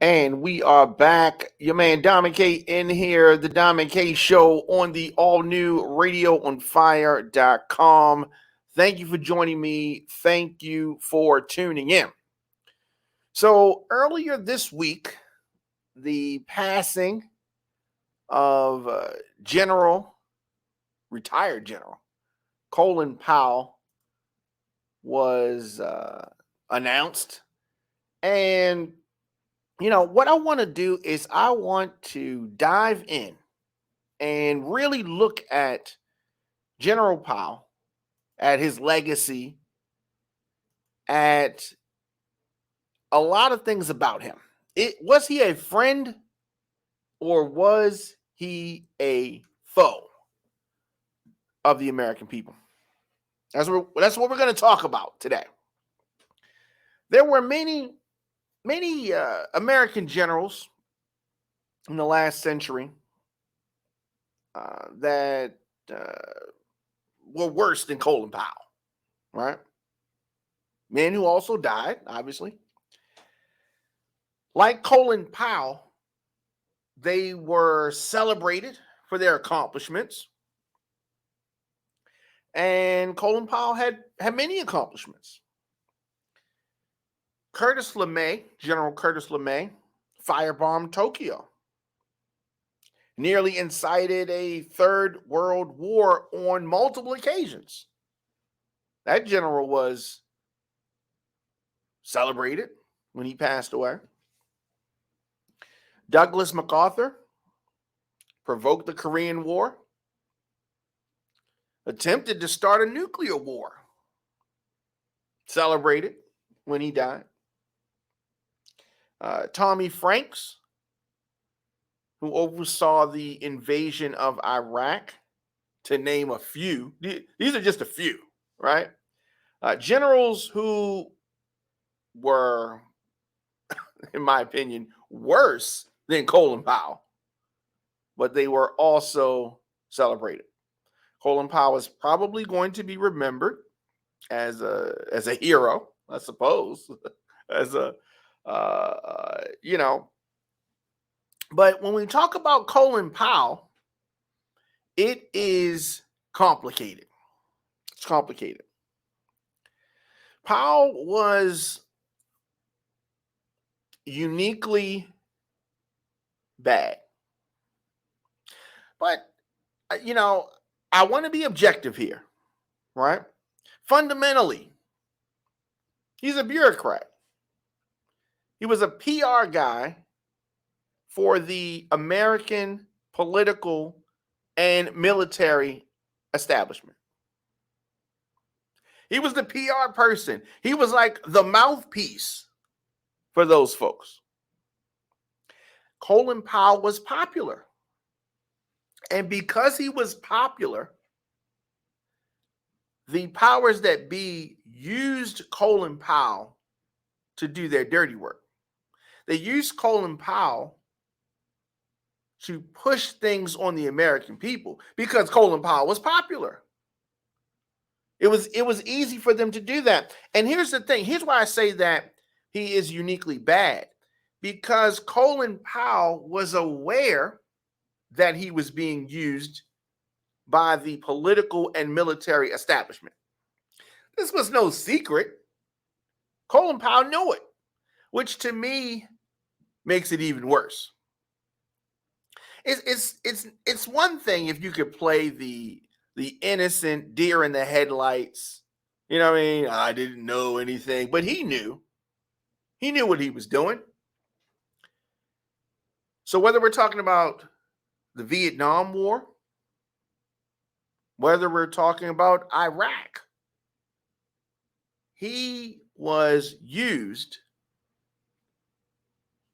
And we are back. Your man Diamond K in here, the Diamond K Show on the all new radioonfire.com. Thank you for joining me. Thank you for tuning in. So, earlier this week, the passing of retired General Colin Powell was announced. And what I want to do is I want to dive in and really look at General Powell, at his legacy, at a lot of things about him. Was he a friend or was he a foe of the American people? That's what we're going to talk about today. There were many American generals in the last century that were worse than Colin Powell, right? Men who also died, obviously. Like Colin Powell, they were celebrated for their accomplishments. And Colin Powell had many accomplishments. General Curtis LeMay, firebombed Tokyo. Nearly incited a third world war on multiple occasions. That general was celebrated when he passed away. Douglas MacArthur provoked the Korean War, attempted to start a nuclear war, celebrated when he died. Tommy Franks, who oversaw the invasion of Iraq, to name a few. These are just a few, right? Generals who were, in my opinion, worse than Colin Powell, but they were also celebrated. Colin Powell is probably going to be remembered as a hero, I suppose, as a But when we talk about Colin Powell, it is complicated. It's complicated. Powell was uniquely bad. But, I want to be objective here, right? Fundamentally, he's a bureaucrat. He was a PR guy for the American political and military establishment. He was the PR person. He was like the mouthpiece for those folks. Colin Powell was popular. And because he was popular, the powers that be used Colin Powell to do their dirty work. They used Colin Powell to push things on the American people because Colin Powell was popular. It was easy for them to do that. And here's the thing. Here's why I say that he is uniquely bad. Because Colin Powell was aware that he was being used by the political and military establishment. This was no secret. Colin Powell knew it, which to me makes it even worse. It's one thing if you could play the innocent deer in the headlights. You know what I mean? I didn't know anything, but he knew. He knew what he was doing. So whether we're talking about the Vietnam War, whether we're talking about Iraq, he was used,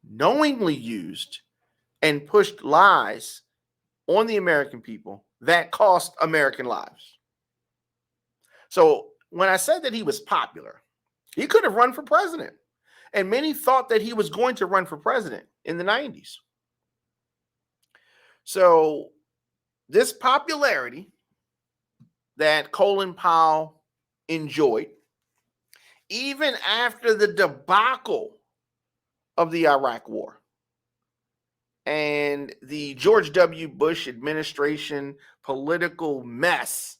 knowingly used, and pushed lies on the American people that cost American lives. So when I said that he was popular, he could have run for president. And many thought that he was going to run for president in the 90s. So this popularity that Colin Powell enjoyed, even after the debacle of the Iraq War and the George W. Bush administration political mess.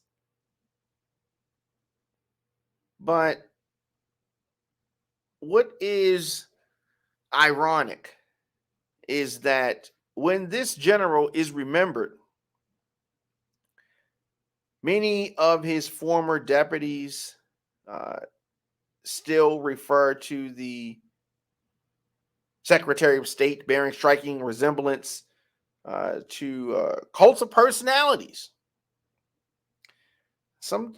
But what is ironic is that when this general is remembered, many of his former deputies uh, still refer to the Secretary of State bearing striking resemblance to cults of personalities. Some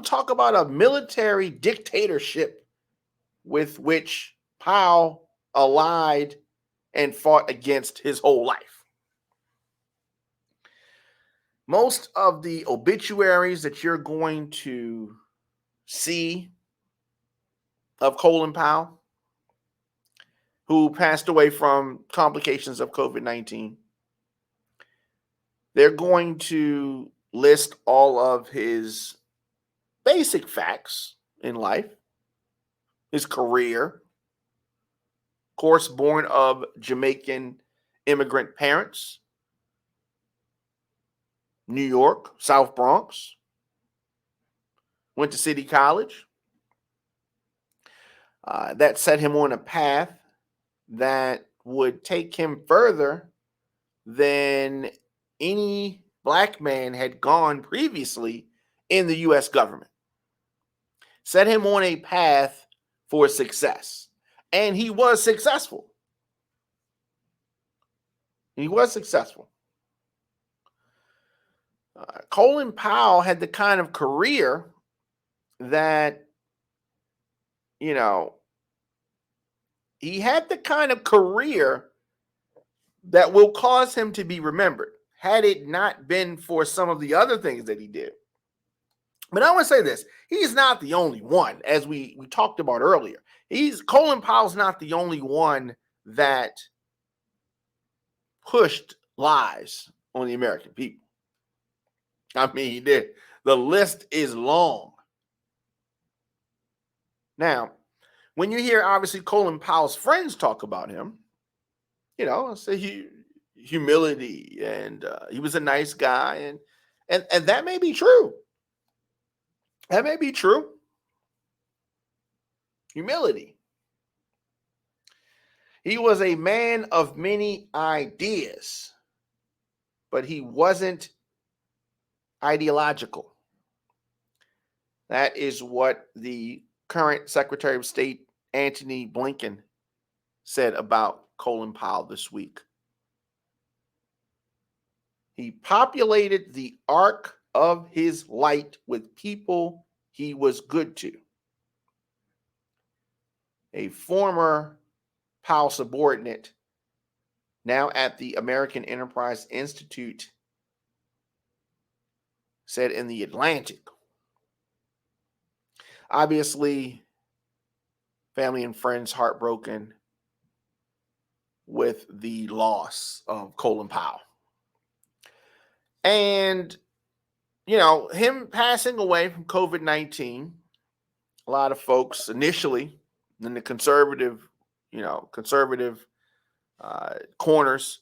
talk about a military dictatorship with which Powell allied and fought against his whole life. Most of the obituaries that you're going to see of Colin Powell, who passed away from complications of COVID-19, they're going to list all of his basic facts in life, his career, of course, born of Jamaican immigrant parents, New York, South Bronx, went to City College. That set him on a path that would take him further than any black man had gone previously in the U.S. government. Set him on a path for success. And he was successful. He was successful. Colin Powell had the kind of career that, he had the kind of career that will cause him to be remembered, had it not been for some of the other things that he did. But I want to say this, he's not the only one, as we talked about earlier. Colin Powell's not the only one that pushed lies on the American people. I mean, the list is long. Now, when you hear, obviously, Colin Powell's friends talk about him, say humility and he was a nice guy, and that may be true. That may be true. Humility. He was a man of many ideas, but he wasn't ideological. That is what the current Secretary of State, Antony Blinken, said about Colin Powell this week. He populated the arc of his light with people he was good to. A former Powell subordinate, now at the American Enterprise Institute, said in The Atlantic. Obviously, family and friends heartbroken with the loss of Colin Powell. And, him passing away from COVID-19, a lot of folks initially in the conservative corners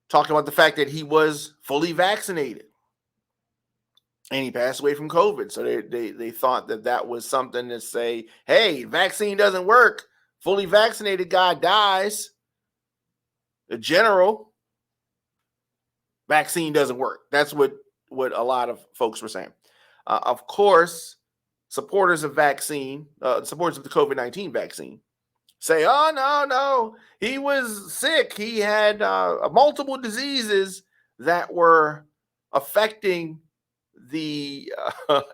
talking about the fact that he was fully vaccinated and he passed away from COVID. So they thought that was something to say, hey, vaccine doesn't work. Fully vaccinated guy dies. The general, vaccine doesn't work. That's what a lot of folks were saying. Of course, supporters of the COVID-19 vaccine say, oh, no, he was sick. He had multiple diseases that were affecting the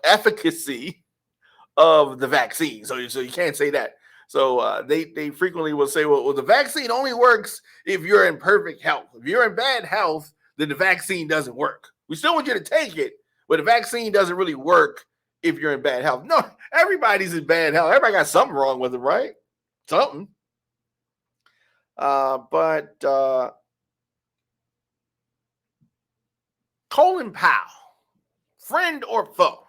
efficacy of the vaccine. So you can't say that. So they frequently will say, well, the vaccine only works if you're in perfect health. If you're in bad health, then the vaccine doesn't work. We still want you to take it, but the vaccine doesn't really work if you're in bad health. No, everybody's in bad health. Everybody got something wrong with them, right? Something. But Colin Powell, friend or foe?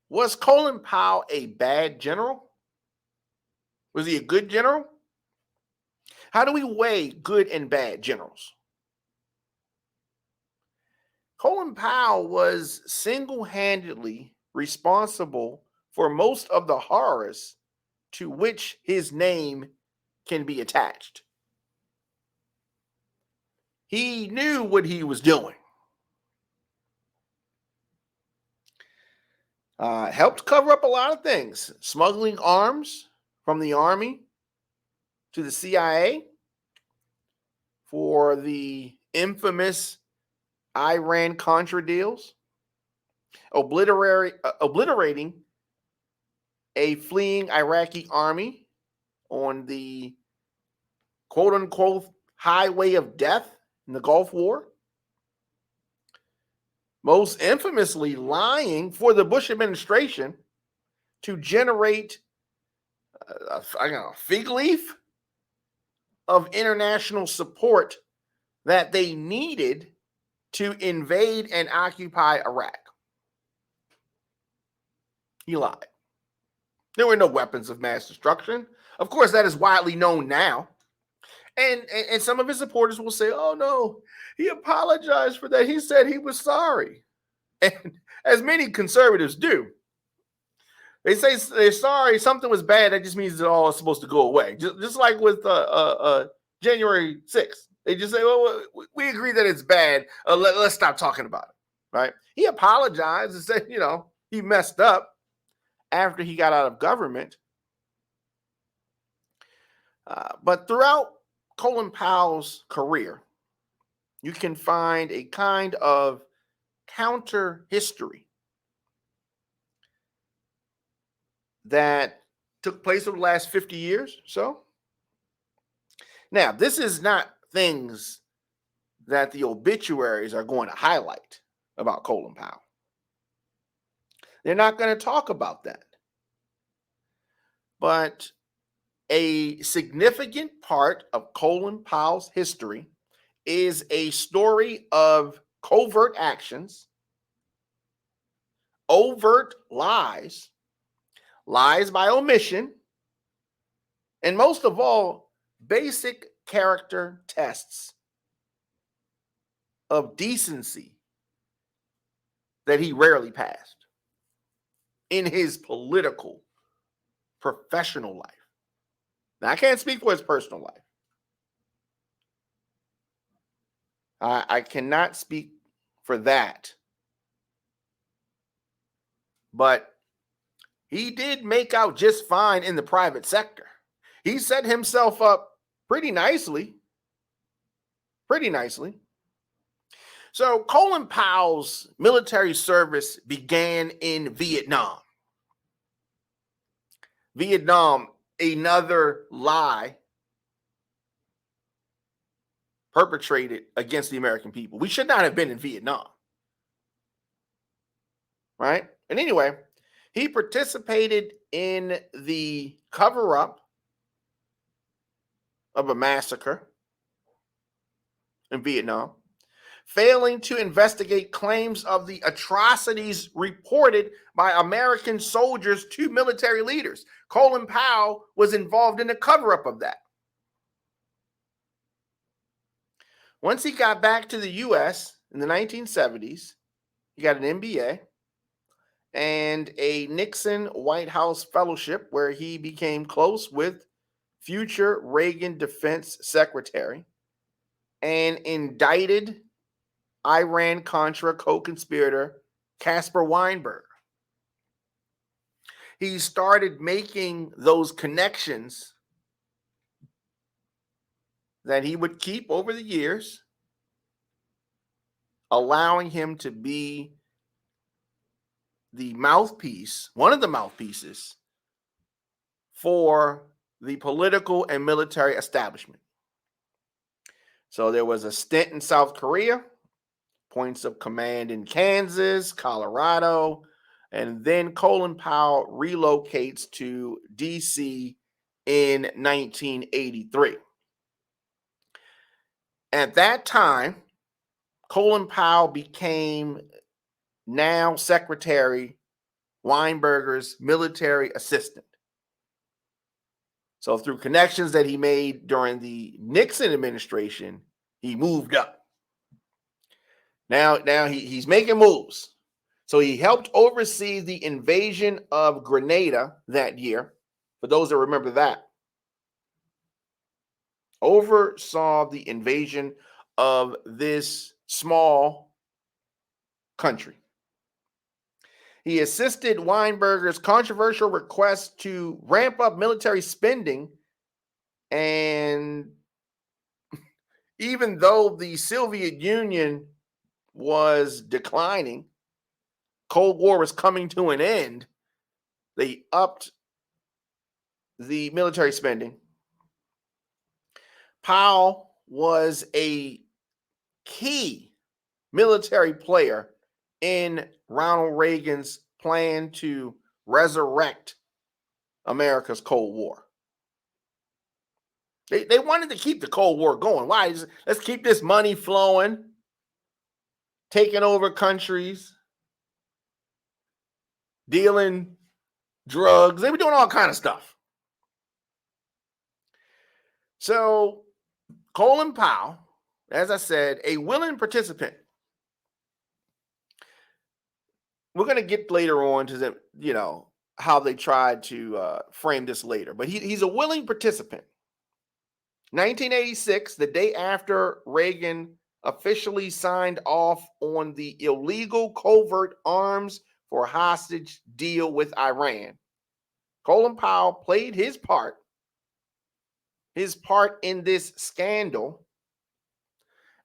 Was Colin Powell a bad general? Was he a good general? How do we weigh good and bad generals? Colin Powell was single-handedly responsible for most of the horrors to which his name can be attached. He knew what he was doing. Helped cover up a lot of things, smuggling arms from the Army to the CIA for the infamous Iran-Contra deals, obliterating a fleeing Iraqi army on the quote-unquote highway of death in the Gulf War, most infamously lying for the Bush administration to generate a fig leaf of international support that they needed to invade and occupy Iraq. He lied. There were no weapons of mass destruction. Of course, that is widely known now. And some of his supporters will say, oh, no, he apologized for that. He said he was sorry. And as many conservatives do, they say they're sorry, something was bad. That just means it all is supposed to go away. Just like with January 6th. They just say, well, we agree that it's bad. Let's stop talking about it, right? He apologized and said, he messed up after he got out of government. But throughout Colin Powell's career, you can find a kind of counter history that took place over the last 50 years or so. Now, this is not things that the obituaries are going to highlight about Colin Powell. They're not going to talk about that. But a significant part of Colin Powell's history is a story of covert actions, overt lies, lies by omission, and most of all, basic character tests of decency that he rarely passed in his political, professional life. Now, I can't speak for his personal life. I cannot speak for that. But he did make out just fine in the private sector. He set himself up pretty nicely. Pretty nicely. So Colin Powell's military service began in Vietnam. Vietnam, another lie perpetrated against the American people. We should not have been in Vietnam. Right? And anyway, he participated in the cover-up of a massacre in Vietnam, failing to investigate claims of the atrocities reported by American soldiers to military leaders. Colin Powell was involved in the cover-up of that. Once he got back to the U.S. in the 1970s, he got an MBA and a Nixon White House fellowship where he became close with future Reagan Defense Secretary and indicted Iran-Contra co-conspirator Caspar Weinberger. He started making those connections that he would keep over the years, allowing him to be the mouthpiece, one of the mouthpieces for the political and military establishment. So there was a stint in South Korea, points of command in Kansas, Colorado, and then Colin Powell relocates to D.C. in 1983. At that time, Colin Powell became now Secretary Weinberger's military assistant. So through connections that he made during the Nixon administration, he moved up. Now he's making moves. So he helped oversee the invasion of Grenada that year. For those that remember that, oversaw the invasion of this small country. He assisted Weinberger's controversial request to ramp up military spending. And even though the Soviet Union was declining, Cold War was coming to an end, they upped the military spending. Powell was a key military player in Ronald Reagan's plan to resurrect America's Cold War. They wanted to keep the Cold War going. Why? Let's keep this money flowing, taking over countries, dealing drugs. They were doing all kind of stuff. So Colin Powell, as I said, a willing participant. We're going to get later on to the, how they tried to frame this later, but he's a willing participant. 1986, the day after Reagan officially signed off on the illegal covert arms for hostage deal with Iran, Colin Powell played his part in this scandal.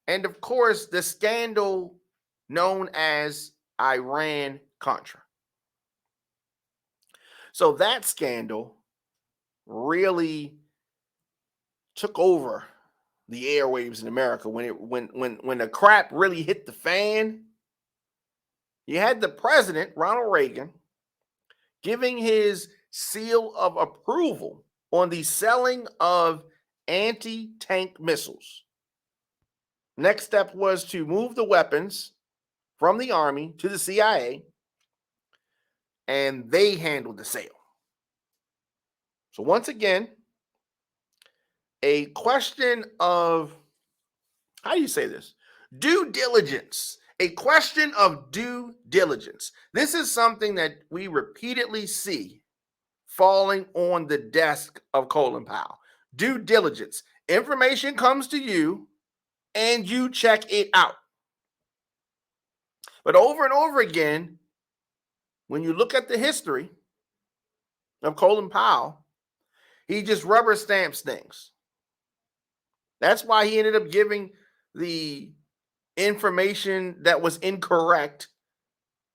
And of course, the scandal known as Iran-Contra. So that scandal really took over the airwaves in America when the crap really hit the fan. You had the president, Ronald Reagan, giving his seal of approval on the selling of anti-tank missiles. Next step was to move the weapons from the Army to the CIA, and they handled the sale. So once again, a question of, how do you say this? Due diligence. A question of due diligence. This is something that we repeatedly see falling on the desk of Colin Powell. Due diligence. Information comes to you and you check it out. But over and over again, when you look at the history of Colin Powell, he just rubber stamps things. That's why he ended up giving the information that was incorrect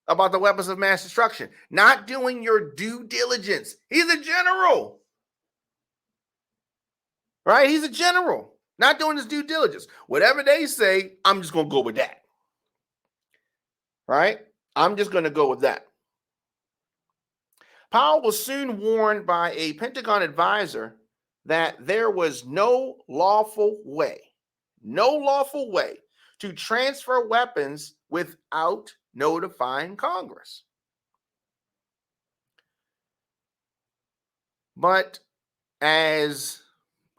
about the weapons of mass destruction. Not doing your due diligence. He's a general. Right? He's a general. Not doing his due diligence. Whatever they say, I'm just going to go with that. Right? I'm just going to go with that. Powell was soon warned by a Pentagon advisor that there was no lawful way to transfer weapons without notifying Congress. But as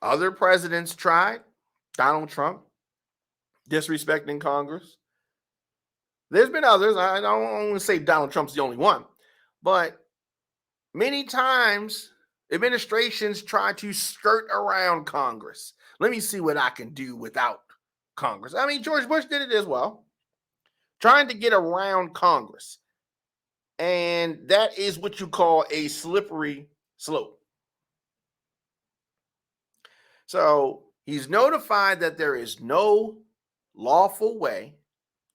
other presidents tried, Donald Trump, disrespecting Congress. There's been others. I don't want to say Donald Trump's the only one, but many times administrations try to skirt around Congress. Let me see what I can do without Congress. I mean, George Bush did it as well, trying to get around Congress. And that is what you call a slippery slope. So he's notified that there is no lawful way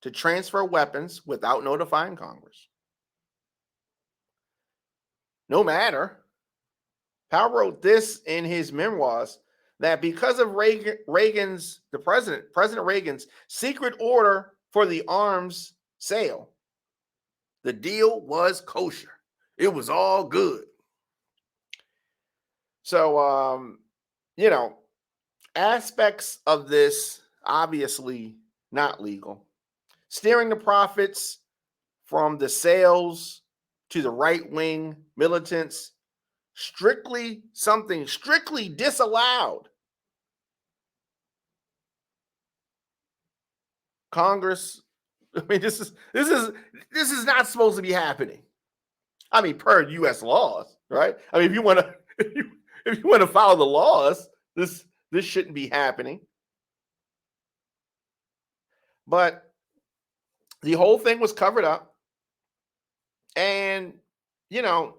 to transfer weapons without notifying Congress. No matter, Powell wrote this in his memoirs, that because of President Reagan's secret order for the arms sale, the deal was kosher. It was all good. So, aspects of this obviously not legal. Steering the profits from the sales to the right-wing militants strictly disallowed. Congress, I mean, this is not supposed to be happening. I mean, per U.S. laws, right? I mean, if you want to if you want to follow the laws, this shouldn't be happening. But the whole thing was covered up, and you know,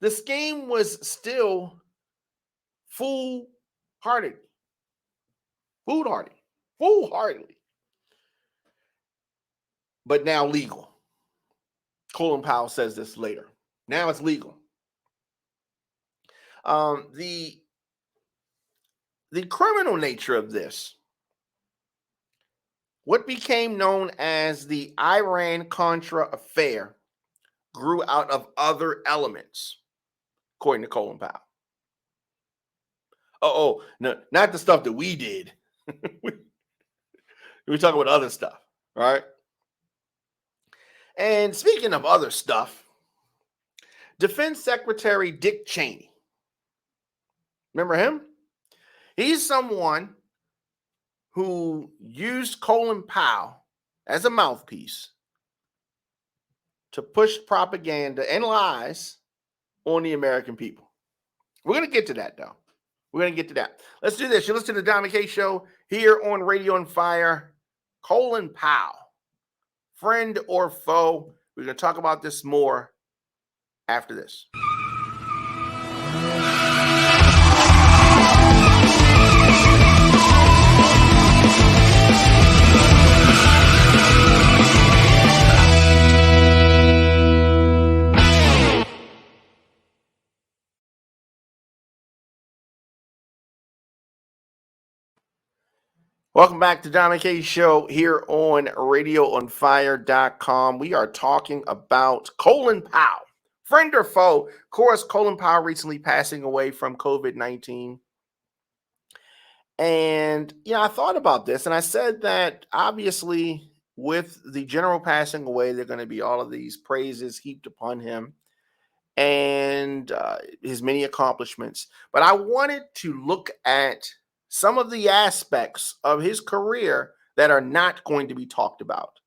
the scheme was still foolhardy, foolhardy, foolhardy, but now legal. Colin Powell says this later. Now it's legal. The criminal nature of this, what became known as the Iran-Contra affair, grew out of other elements, according to Colin Powell. Oh, no, not the stuff that we did. We're talking about other stuff, right? And speaking of other stuff, Defense Secretary Dick Cheney. Remember him? He's someone who used Colin Powell as a mouthpiece to push propaganda and lies on the American people. We're going to get to that, though. We're going to get to that. Let's do this. You listen to the Don McKay Show here on Radio on Fire. Colin Powell, friend or foe? We're going to talk about this more after this. Welcome back to Don McKay Show here on RadioOnFire.com. We are talking about Colin Powell, friend or foe. Of course, Colin Powell recently passing away from COVID-19. And, I thought about this, and I said that obviously with the general passing away, there are going to be all of these praises heaped upon him and his many accomplishments. But I wanted to look at some of the aspects of his career that are not going to be talked about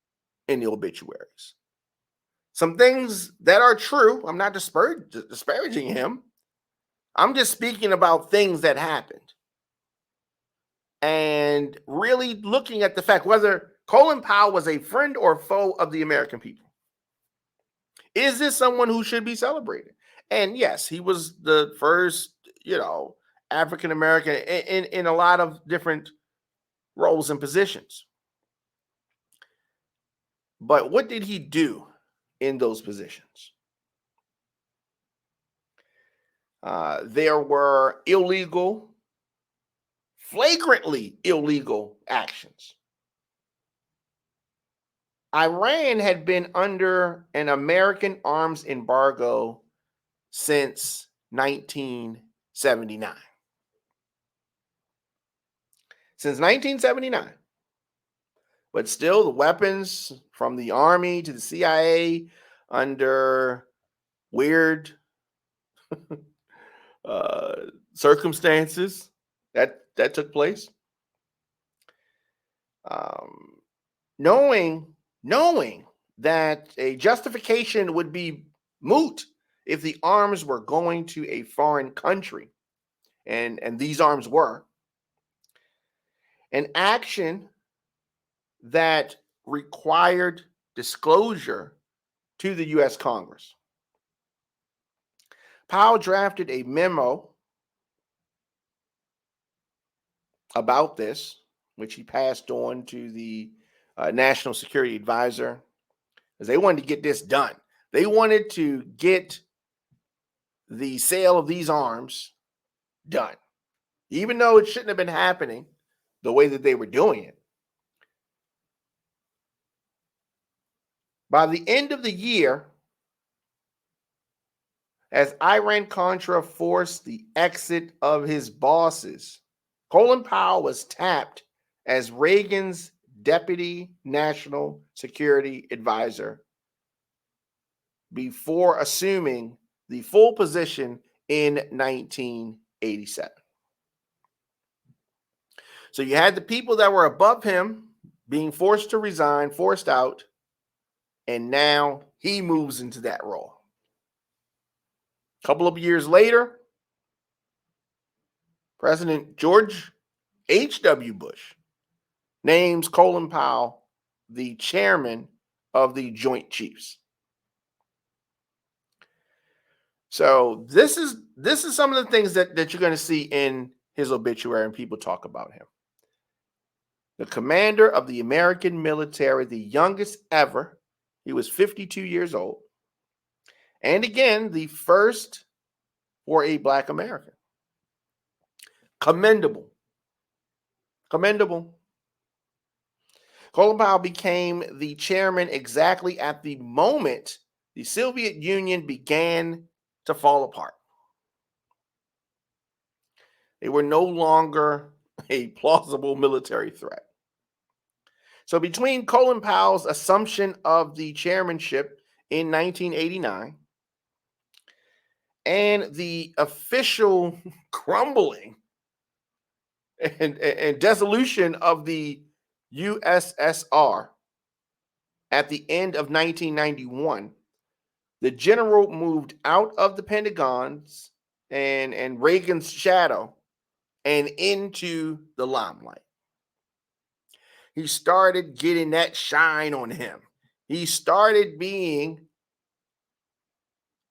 in the obituaries. Some things that are true. I'm not disparaging him. I'm just speaking about things that happened. And really looking at the fact whether Colin Powell was a friend or foe of the American people. Is this someone who should be celebrated? And yes, he was the first, African American in a lot of different roles and positions. But what did he do in those positions? There were flagrantly illegal actions. Iran had been under an American arms embargo since 1979. Since 1979. But still, the weapons from the Army to the CIA under weird circumstances that took place. Knowing that a justification would be moot if the arms were going to a foreign country, and these arms were, an action that required disclosure to the U.S. Congress. Powell drafted a memo about this, which he passed on to the National Security Advisor, because they wanted to get this done. They wanted to get the sale of these arms done, even though it shouldn't have been happening the way that they were doing it. By the end of the year, as Iran-Contra forced the exit of his bosses, Colin Powell was tapped as Reagan's Deputy National Security Advisor before assuming the full position in 1987. So you had the people that were above him being forced to resign, forced out, and now he moves into that role. A couple of years later, President George H.W. Bush names Colin Powell the chairman of the Joint Chiefs. So this is some of the things that you're going to see in his obituary, and people talk about him. The commander of the American military, the youngest ever. He was 52 years old. And again, the first for a Black American. Commendable. Commendable. Colin Powell became the chairman exactly at the moment the Soviet Union began to fall apart. They were no longer a plausible military threat. So between Colin Powell's assumption of the chairmanship in 1989 and the official crumbling and dissolution of the USSR at the end of 1991, the general moved out of the Pentagon's and Reagan's shadow and into the limelight. He started getting that shine on him. He started being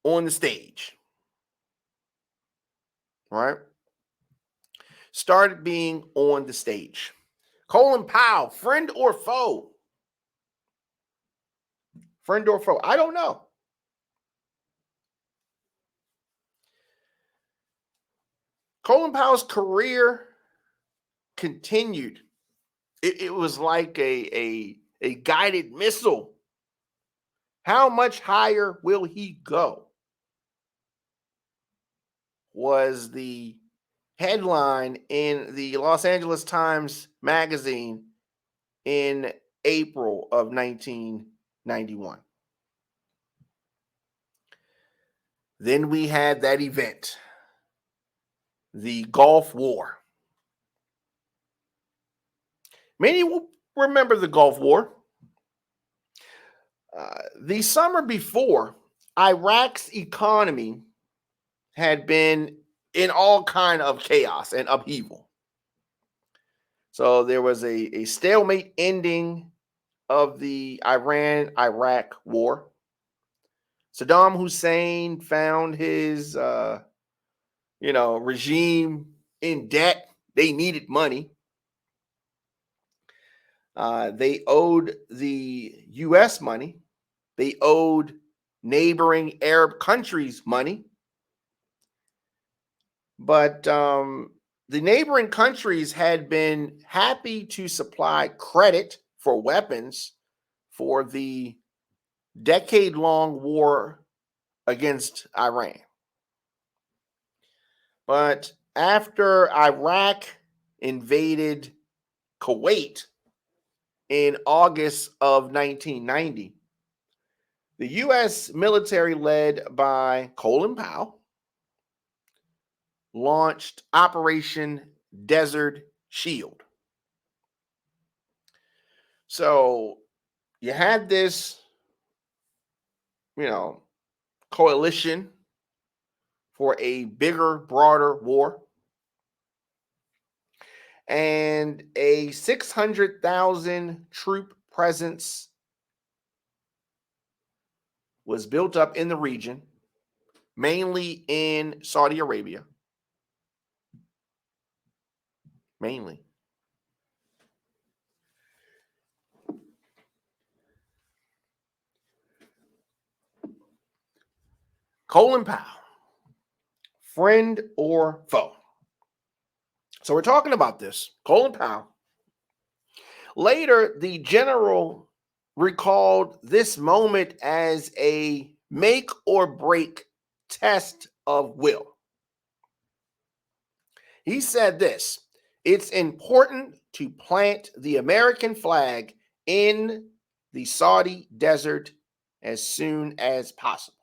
on the stage, right? Started being on the stage. Colin Powell, friend or foe? Friend or foe? I don't know. Colin Powell's career continued. It was like a guided missile. How much higher will he go? Was the headline in the Los Angeles Times magazine in April of 1991. Then we had that event, the Gulf War. Many will remember the Gulf War. The summer before, Iraq's economy had been in all kind of chaos and upheaval. So there was a stalemate ending of the Iran-Iraq war. Saddam Hussein found his regime in debt. They needed money. They owed the U.S. money. They owed neighboring Arab countries money. But the neighboring countries had been happy to supply credit for weapons for the decade-long war against Iran. But after Iraq invaded Kuwait in August of 1990, the U.S. military, led by Colin Powell, launched Operation Desert Shield. So you had this, coalition for a bigger, broader war. And a 600,000 troop presence was built up in the region, mainly in Saudi Arabia. Mainly. Colin Powell, friend or foe? So we're talking about this. Colin Powell. Later, the general recalled this moment as a make or break test of will. He said this: it's important to plant the American flag in the Saudi desert as soon as possible.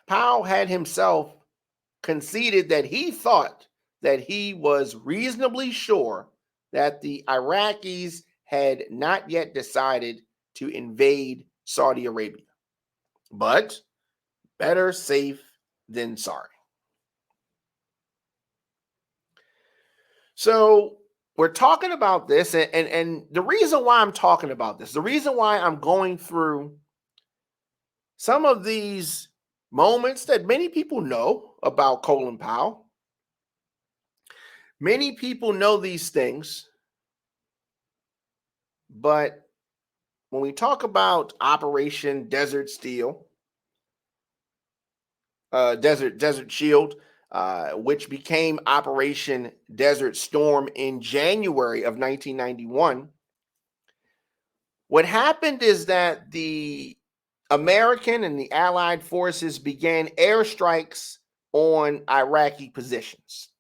Powell had himself conceded that he thought that he was reasonably sure that the Iraqis had not yet decided to invade Saudi Arabia. But better safe than sorry. So we're talking about this, and the reason why I'm talking about this, the reason why I'm going through some of these moments that many people know about Colin Powell. Many people know these things, but when we talk about Operation Desert Steel, Desert Shield, which became Operation Desert Storm in January of 1991, what happened is that the American and the Allied forces began airstrikes on Iraqi positions.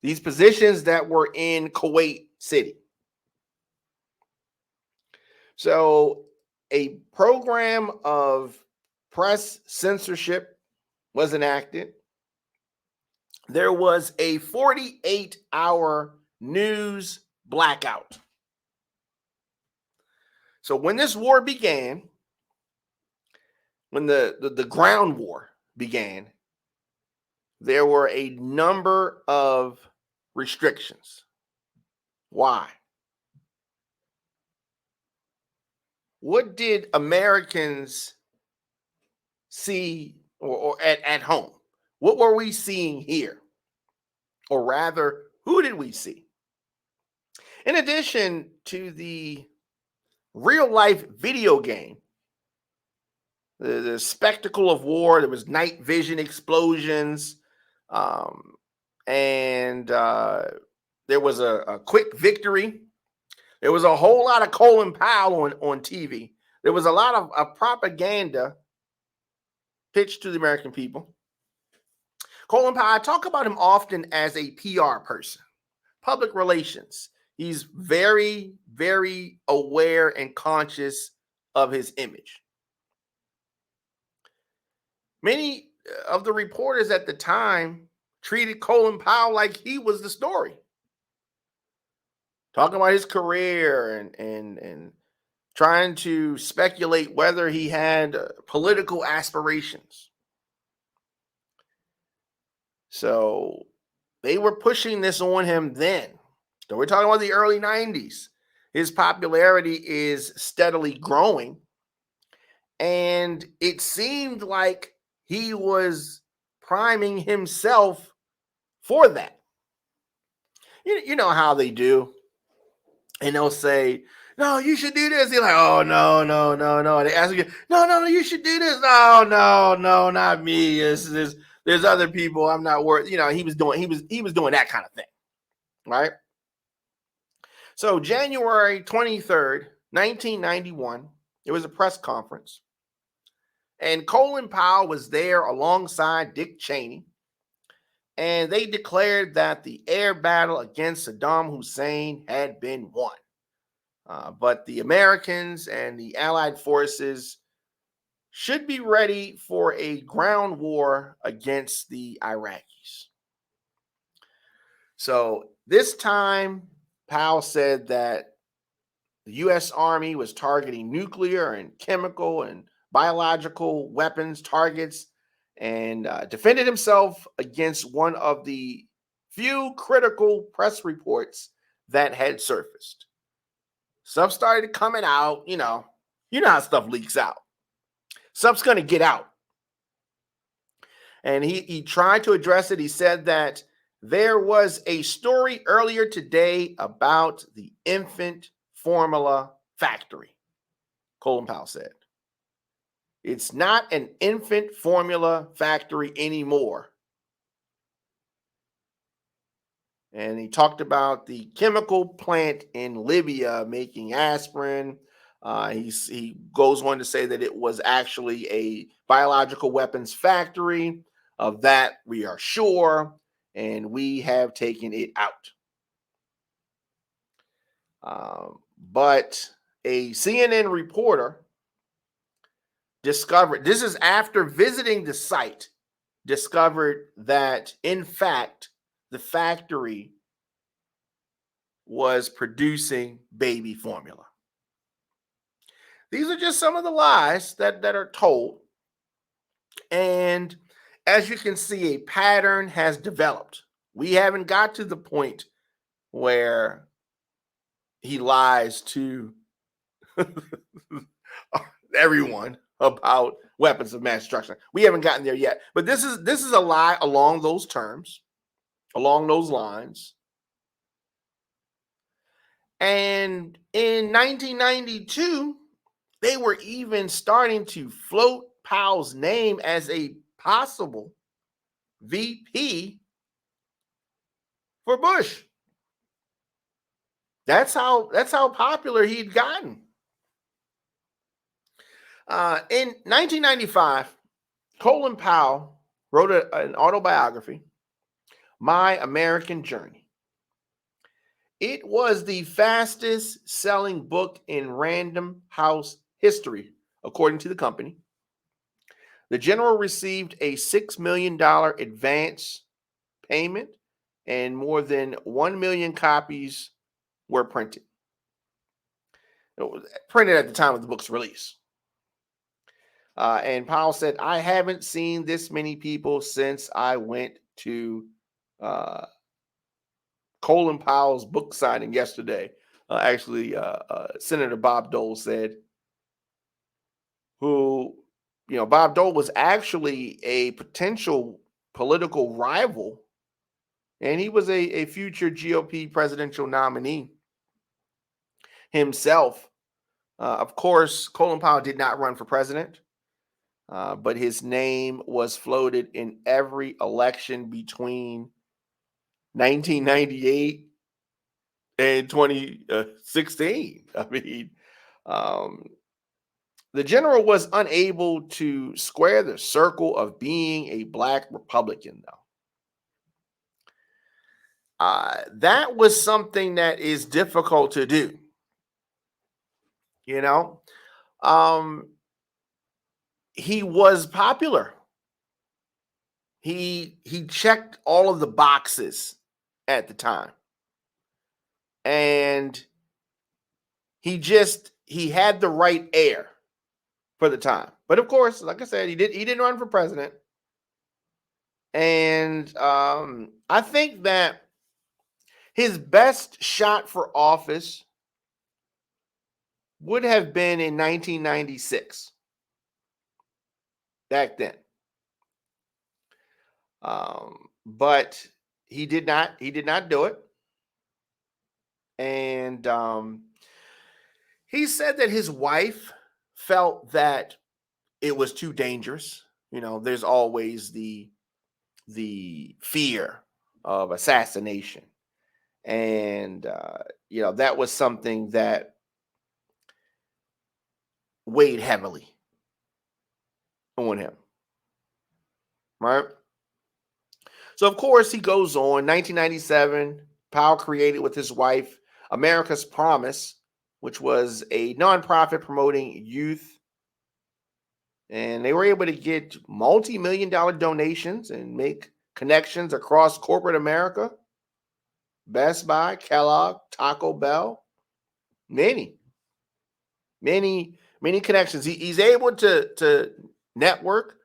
These positions that were in Kuwait City. So a program of press censorship was enacted. There was a 48-hour news blackout. So when this war began, when the ground war began, there were a number of restrictions. Why? What did Americans see or at home? What were we seeing here? Or rather, who did we see? In addition to the real life video game, the spectacle of war, there was night vision explosions, and there was a quick victory. There was a whole lot of Colin Powell on TV. There was a lot of propaganda pitched to the American people. Colin Powell, I talk about him often as a PR person, public relations. He's very, very aware and conscious of his image. Many of the reporters at the time treated Colin Powell like he was the story, talking about his career and trying to speculate whether he had political aspirations. So they were pushing this on him then. So we're talking about the early 90s. His popularity is steadily growing. And it seemed like he was priming himself for that. You know how they do. And they'll say, no, you should do this. You're like, oh, no. They ask you, no, you should do this. No, not me. There's other people. I'm not worth. He was doing that kind of thing, right? So January 23rd, 1991, there was a press conference. And Colin Powell was there alongside Dick Cheney. And they declared that the air battle against Saddam Hussein had been won. But the Americans and the Allied forces should be ready for a ground war against the Iraqis. So this time, Powell said that the U.S. Army was targeting nuclear and chemical and biological weapons targets and defended himself against one of the few critical press reports that had surfaced. Stuff started coming out, you know how stuff leaks out. Stuff's going to get out. And he tried to address it. He said that there was a story earlier today about the infant formula factory, Colin Powell said. It's not an infant formula factory anymore. And he talked about the chemical plant in Libya making aspirin. He goes on to say that it was actually a biological weapons factory. Of that, we are sure, and we have taken it out. But a CNN reporter discovered, this is after visiting the site, discovered that, in fact, the factory was producing baby formula. These are just some of the lies that are told. And as you can see, a pattern has developed. We haven't got to the point where he lies to everyone about weapons of mass destruction. We haven't gotten there yet. But this is a lie along those terms, along those lines. And in 1992, they were even starting to float Powell's name as a possible VP for Bush. That's how popular he'd gotten. In 1995, Colin Powell wrote an autobiography, My American Journey. It was the fastest selling book in Random House history, according to the company. The general received a $6 million advance payment, and more than 1 million copies were printed. It was printed at the time of the book's release. And Powell said, I haven't seen this many people since I went to Colin Powell's book signing yesterday. Senator Bob Dole said, Bob Dole was actually a potential political rival, and he was a future GOP presidential nominee himself. Of course, Colin Powell did not run for president, but his name was floated in every election between 1998 and 2016. I mean, the general was unable to square the circle of being a Black Republican, though. That was something that is difficult to do. He was popular. He checked all of the boxes at the time. And he had the right air for the time. But of course, like I said, he didn't run for president. And I think that his best shot for office would have been in 1996. Back then. But he did not do it. And he said that his wife felt that it was too dangerous. There's always the fear of assassination. And, that was something that weighed heavily on him. Right? So, of course, he goes on. 1997, Powell created with his wife America's Promise, which was a nonprofit promoting youth. And they were able to get multi-million-dollar donations and make connections across corporate America. Best Buy, Kellogg, Taco Bell, many connections. He's able to network.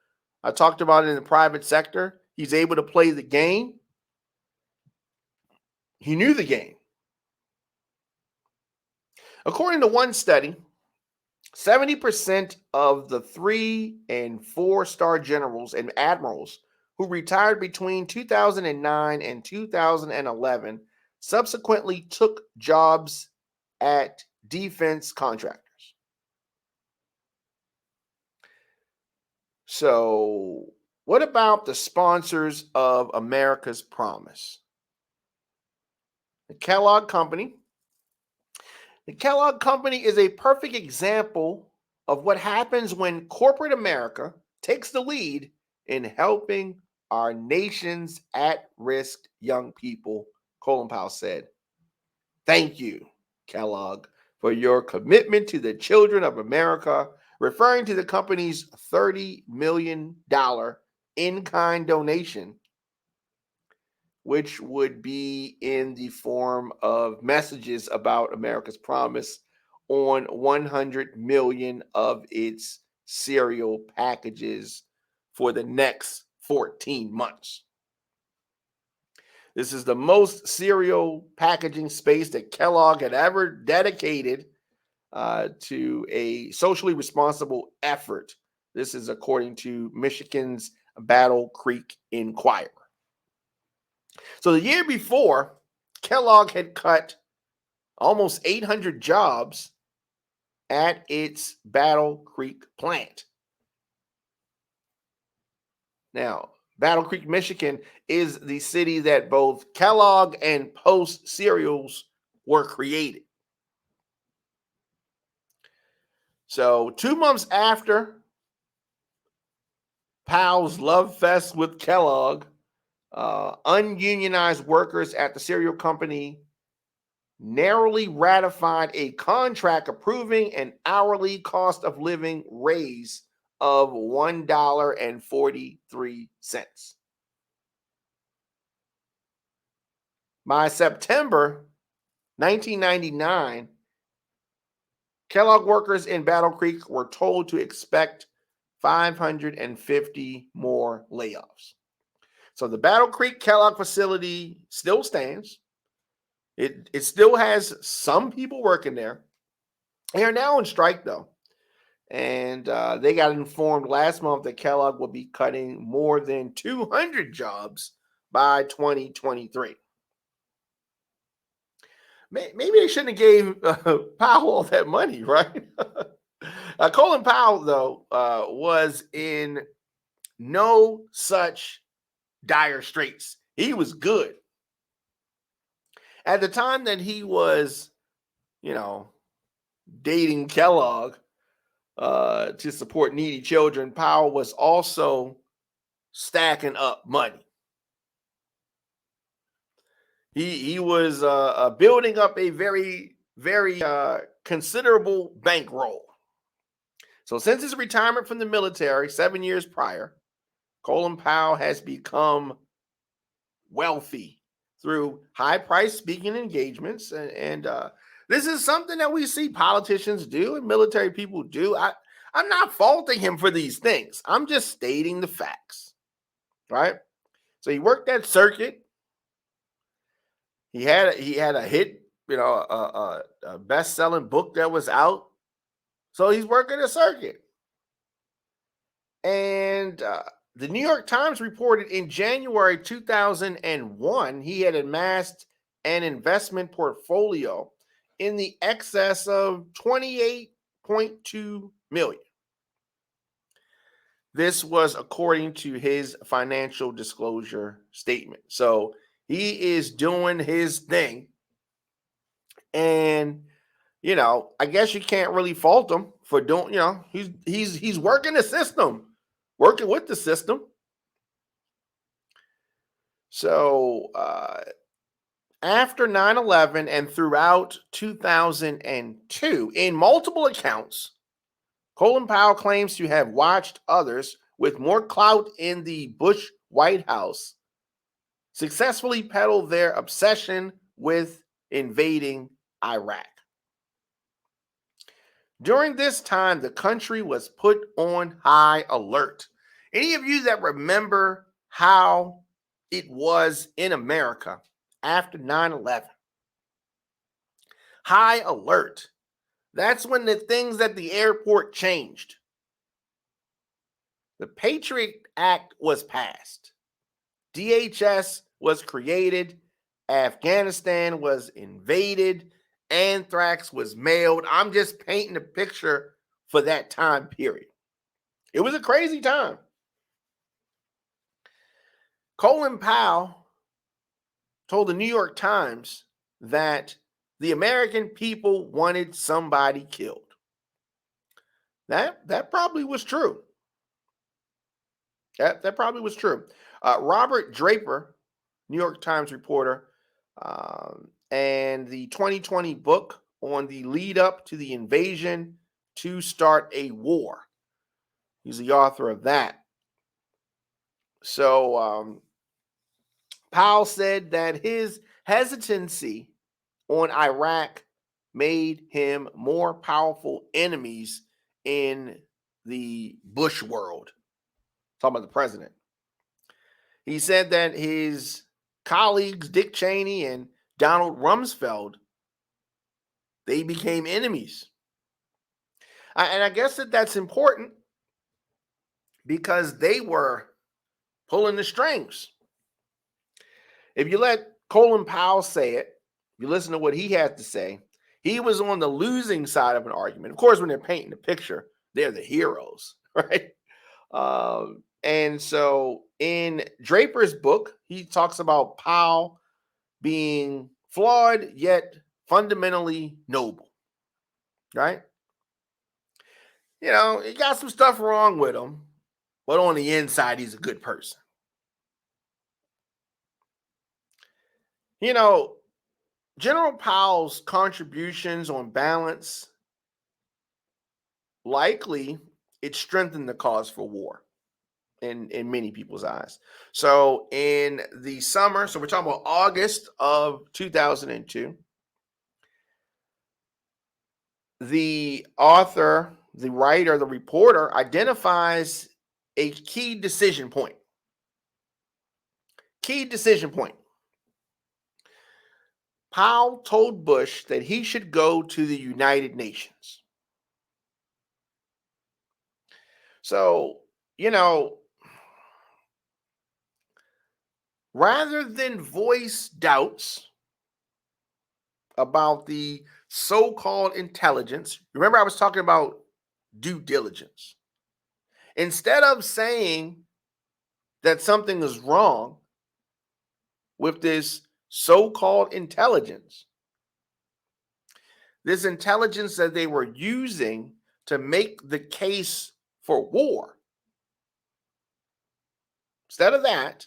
I talked about it in the private sector. He's able to play the game. He knew the game. According to one study, 70% of the 3- and 4-star generals and admirals who retired between 2009 and 2011 subsequently took jobs at defense contractors. So, what about the sponsors of America's Promise? The Kellogg Company. The Kellogg Company is a perfect example of what happens when corporate America takes the lead in helping our nation's at-risk young people, Colin Powell said. Thank you, Kellogg, for your commitment to the children of America. referring to the company's $30 million in-kind donation, which would be in the form of messages about America's promise on 100 million of its cereal packages for the next 14 months. This is the most cereal packaging space that Kellogg had ever dedicated to a socially responsible effort. This is according to Michigan's Battle Creek Inquirer. So the year before, Kellogg had cut almost 800 jobs at its Battle Creek plant. Now, Battle Creek, Michigan is the city that both Kellogg and Post cereals were created. So 2 months after Powell's love fest with Kellogg, ununionized workers at the cereal company narrowly ratified a contract approving an hourly cost of living raise of $1.43. By September 1999, Kellogg workers in Battle Creek were told to expect 550 more layoffs. So the Battle Creek Kellogg facility still stands. It still has some people working there. They are now on strike, though. And they got informed last month that Kellogg will be cutting more than 200 jobs by 2023. Maybe they shouldn't have gave Powell all that money, right? Colin Powell, though, was in no such dire straits. He was good. At the time that he was, dating Kellogg to support needy children, Powell was also stacking up money. He was building up a very, very considerable bankroll. So since his retirement from the military 7 years prior, Colin Powell has become wealthy through high-priced speaking engagements. And this is something that we see politicians do and military people do. I'm not faulting him for these things. I'm just stating the facts, right? So he worked that circuit. He had a hit, a best-selling book that was out. So he's working a circuit. And the New York Times reported in January 2001, he had amassed an investment portfolio in the excess of $28.2 million. This was according to his financial disclosure statement. So he is doing his thing. And, I guess you can't really fault him for doing, he's working the system, working with the system. So after 9/11 and throughout 2002, in multiple accounts, Colin Powell claims to have watched others with more clout in the Bush White House successfully peddle their obsession with invading Iraq. During this time, the country was put on high alert. Any of you that remember how it was in America after 9/11? High alert. That's when the things at the airport changed. The Patriot Act was passed. DHS was created. Afghanistan was invaded. Anthrax was mailed. I'm just painting a picture for that time period. It was a crazy time. Colin Powell told the New York Times that the American people wanted somebody killed. That probably was true. That probably was true. Robert Draper, New York Times reporter, and the 2020 book on the lead up to the invasion to start a war. He's the author of that. So Powell said that his hesitancy on Iraq made him more powerful enemies in the Bush world. Talking about the president. He said that his colleagues, Dick Cheney and Donald Rumsfeld, they became enemies. And I guess that's important because they were pulling the strings. If you let Colin Powell say it, you listen to what he had to say, he was on the losing side of an argument. Of course, when they're painting the picture, they're the heroes, right? And so in Draper's book, he talks about Powell being flawed yet fundamentally noble, right? You know, he got some stuff wrong with him, but on the inside, he's a good person. You know, General Powell's contributions on balance, likely it strengthened the cause for war in many people's eyes. So in the summer, so we're talking about August of 2002, the author, the writer, the reporter identifies a key decision point. Key decision point. Powell told Bush that he should go to the United Nations. So, you know, rather than voice doubts about the so-called intelligence, remember I was talking about due diligence. Instead of saying that something is wrong with this so-called intelligence, this intelligence that they were using to make the case for war, instead of that,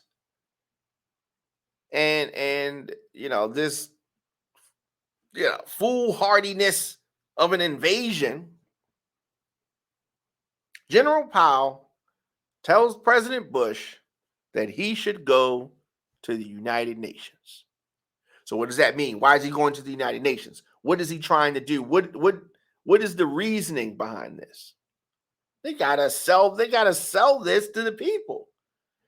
and you know, this foolhardiness of an invasion, General Powell tells President Bush that he should go to the United Nations. So what does that mean? Why is he going to the United Nations? What is he trying to do? What is the reasoning behind this? They gotta sell this to the people.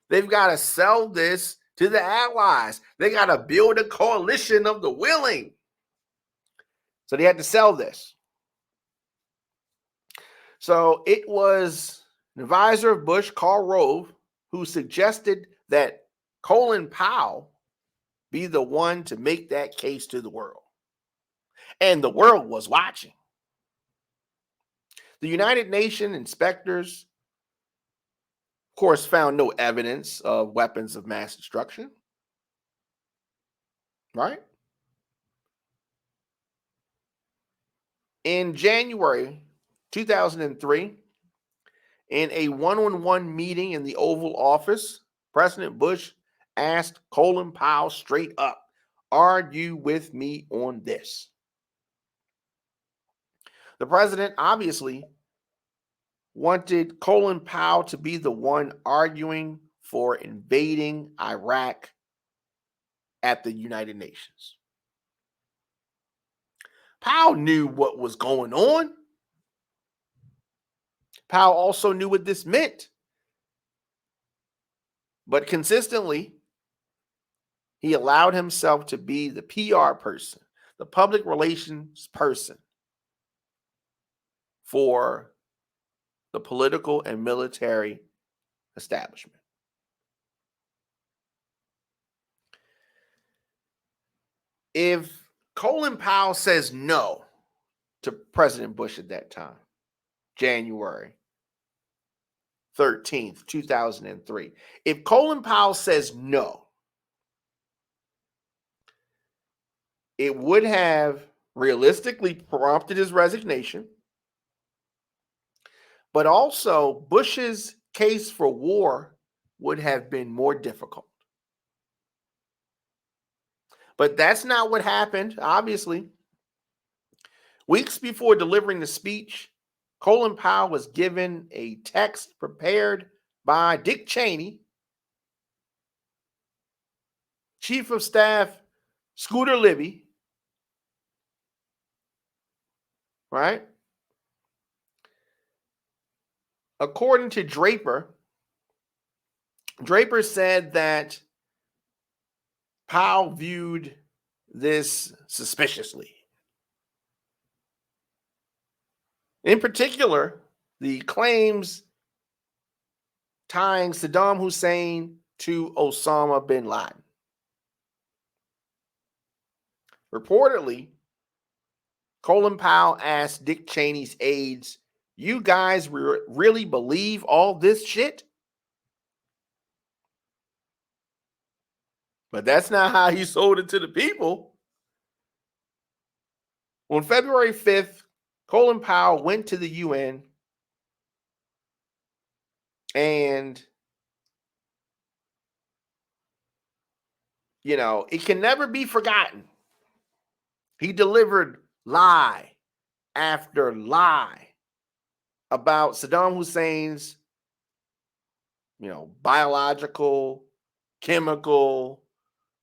They've got to sell this to the allies. They got to build a coalition of the willing. So they had to sell this. So it was an advisor of Bush, Karl Rove, who suggested that Colin Powell be the one to make that case to the world. And the world was watching. The United Nations inspectors, of course, found no evidence of weapons of mass destruction. Right? In January 2003, in a one-on-one meeting in the Oval Office, President Bush asked Colin Powell straight up, "Are you with me on this?" The president obviously wanted Colin Powell to be the one arguing for invading Iraq at the United Nations. Powell knew what was going on. Powell also knew what this meant. But consistently, he allowed himself to be the PR person, the public relations person for the political and military establishment. If Colin Powell says no to President Bush at that time, January 13th, 2003, if Colin Powell says no, it would have realistically prompted his resignation, but also Bush's case for war would have been more difficult. But that's not what happened, obviously. Weeks before delivering the speech, Colin Powell was given a text prepared by Dick Cheney, Chief of Staff Scooter Libby, right? According to Draper, Draper said that Powell viewed this suspiciously. In particular, the claims tying Saddam Hussein to Osama bin Laden. Reportedly, Colin Powell asked Dick Cheney's aides, "You guys really believe all this shit?" But that's not how he sold it to the people. On February 5th, Colin Powell went to the UN and, it can never be forgotten. He delivered lie after lie about Saddam Hussein's, biological, chemical,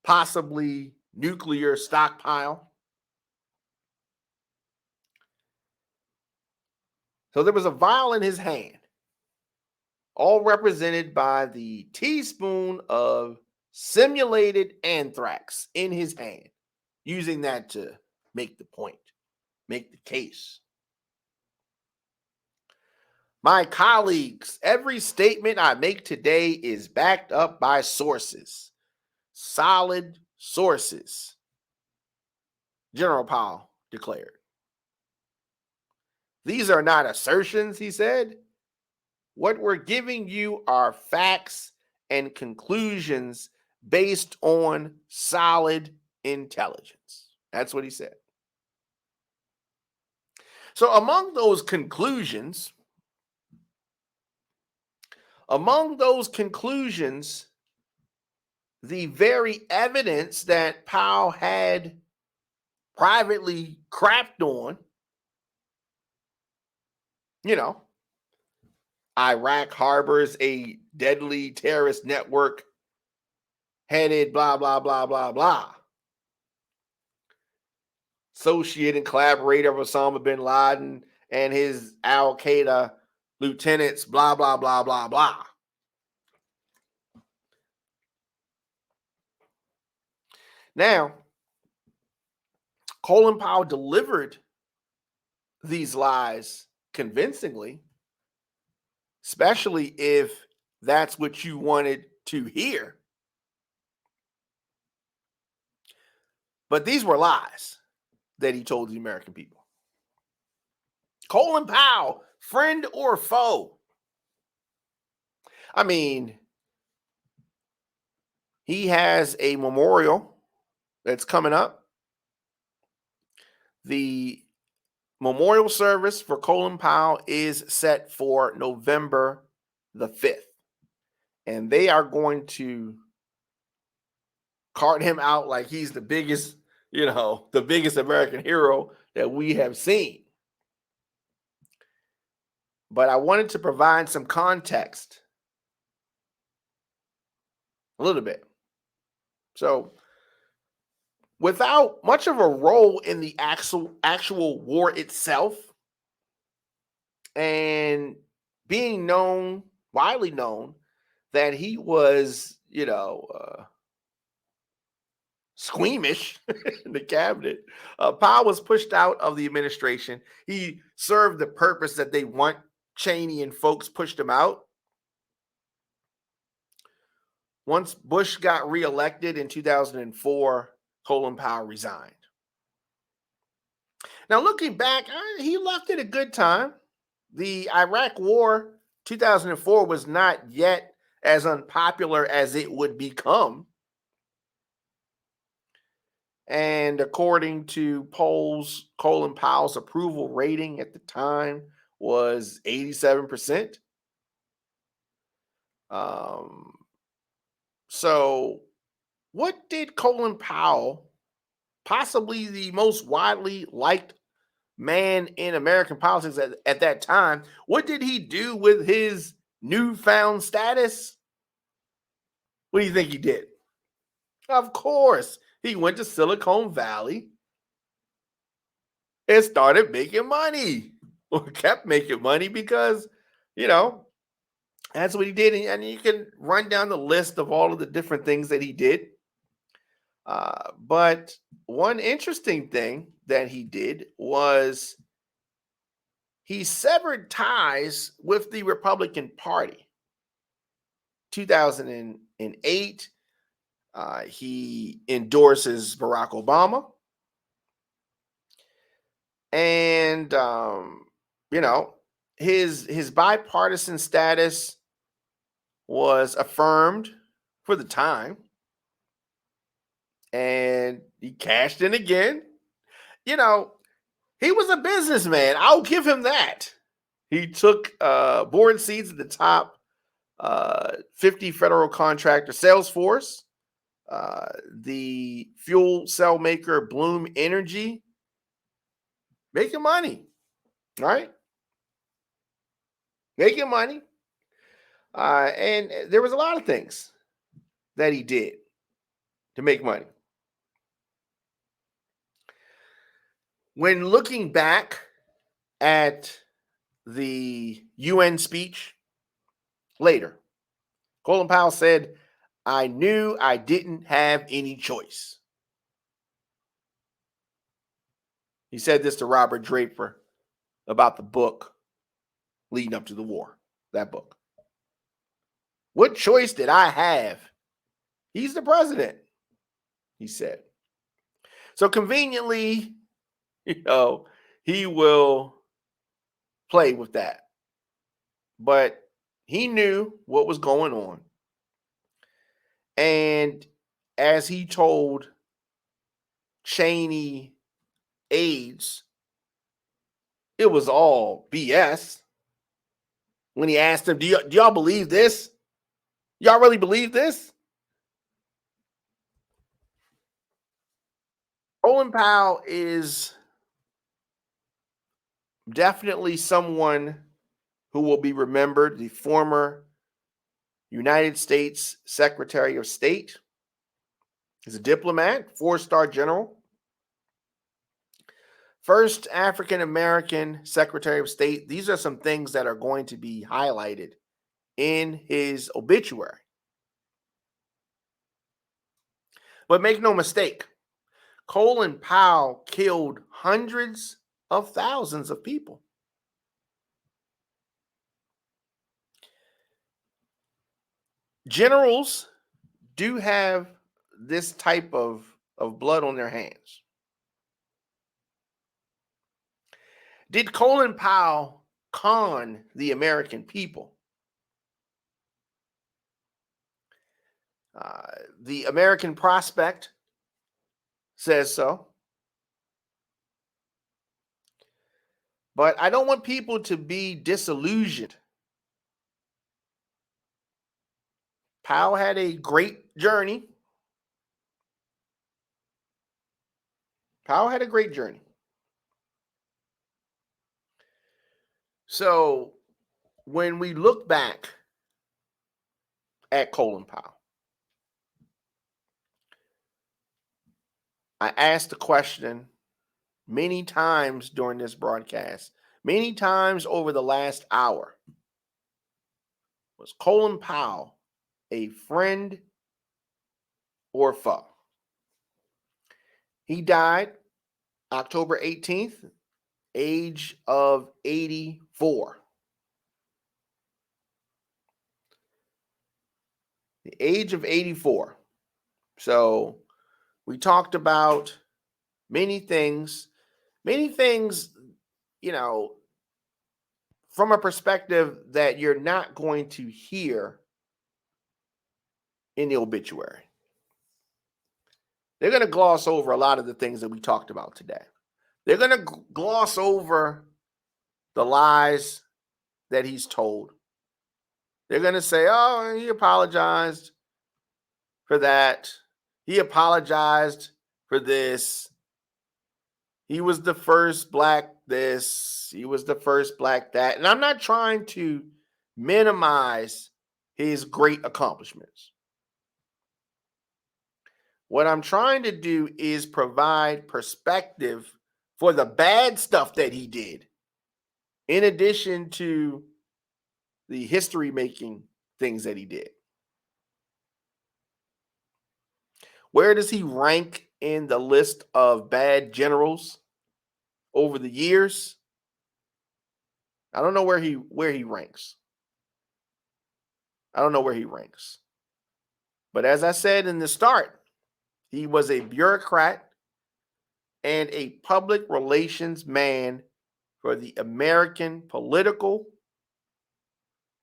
possibly nuclear stockpile. So there was a vial in his hand, all represented by the teaspoon of simulated anthrax in his hand, using that to make the point, make the case. My colleagues, every statement I make today is backed up by sources, solid sources, General Powell declared. These are not assertions, he said. What we're giving you are facts and conclusions based on solid intelligence. That's what he said. So among those conclusions, the very evidence that Powell had privately crapped on, Iraq harbors a deadly terrorist network headed blah, blah, blah, blah, blah. Associate and collaborator of Osama bin Laden and his Al Qaeda lieutenants, blah, blah, blah, blah, blah. Now, Colin Powell delivered these lies convincingly, especially if that's what you wanted to hear. But these were lies that he told the American people. Colin Powell, friend or foe? I mean, he has a memorial that's coming up. The memorial service for Colin Powell is set for November the 5th. And they are going to cart him out like he's the biggest, the biggest American hero that we have seen. But I wanted to provide some context a little bit. So, without much of a role in the actual war itself, and being widely known that he was, squeamish in the cabinet, Powell was pushed out of the administration. He served the purpose that they want. Cheney and folks pushed him out. Once Bush got reelected in 2004, Colin Powell resigned. Now, looking back, he left at a good time. The Iraq War, 2004, was not yet as unpopular as it would become. And according to polls, Colin Powell's approval rating at the time was 87%. So what did Colin Powell, possibly the most widely liked man in American politics at that time. What did he do with his newfound status? What do you think he did? Of course, he went to Silicon Valley and started making money, or kept making money, because, you know, that's what he did. And you can run down the list of all of the different things that he did. But one interesting thing that he did was he severed ties with the Republican Party. 2008, he endorses Barack Obama. And, you know, his bipartisan status was affirmed for the time. And he cashed in again. You know, he was a businessman. I'll give him that. He took board seats at the top 50 federal contractor Salesforce, the fuel cell maker Bloom Energy, making money, right? Making money. And there was a lot of things that he did to make money. When looking back at the UN speech later, Colin Powell said, "I knew I didn't have any choice." He said this to Robert Draper about the book leading up to the war, that book. "What choice did I have? He's the president," he said. So conveniently, he will play with that. But he knew what was going on. And as he told Cheney aides, it was all BS. When he asked them, do y'all believe this? Y'all really believe this? Colin Powell is definitely someone who will be remembered, the former United States Secretary of State. He's a diplomat, 4-star general, first African American Secretary of State. These are some things that are going to be highlighted in his obituary. But make no mistake, Colin Powell killed hundreds of thousands of people. Generals do have this type of blood on their hands. Did Colin Powell con the American people? The American Prospect says so. But I don't want people to be disillusioned. Powell had a great journey. So when we look back at Colin Powell, I asked the question many times during this broadcast, many times over the last hour. Was Colin Powell a friend or foe? He died October 18th, age of 84. The age of 84. So we talked about many things, from a perspective that you're not going to hear in the obituary. They're going to gloss over a lot of the things that we talked about today. They're going to gloss over the lies that he's told. They're going to say, "Oh, he apologized for that. He apologized for this. He was the first black this, he was the first black that. And I'm not trying to minimize his great accomplishments. What I'm trying to do is provide perspective for the bad stuff that he did, in addition to the history making things that he did. Where does he rank in the list of bad generals over the years? I don't know where he ranks. I don't know where he ranks. But as I said in the start, he was a bureaucrat and a public relations man for the American political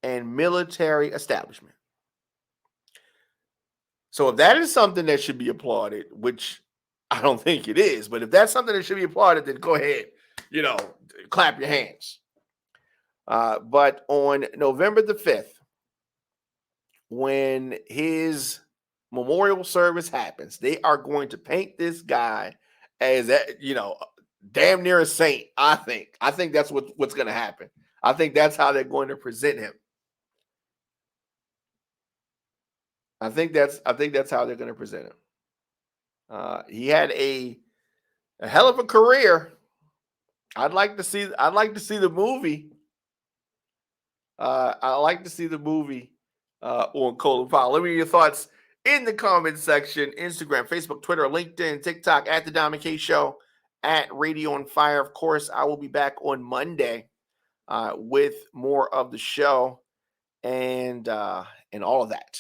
and military establishment. So if that is something that should be applauded, which I don't think it is, but if that's something that should be applauded, then go ahead, clap your hands. But on November the 5th, when his memorial service happens, they are going to paint this guy as, damn near a saint. I think that's what's going to happen. I think that's how they're going to present him. I think that's how they're going to present him. He had a hell of a career. I'd like to see the movie. I like to see the movie on Colin Powell. Let me know your thoughts in the comment section. Instagram, Facebook, Twitter, LinkedIn, TikTok, at The Diamond K Show, at Radio on Fire. Of course, I will be back on Monday with more of the show and all of that.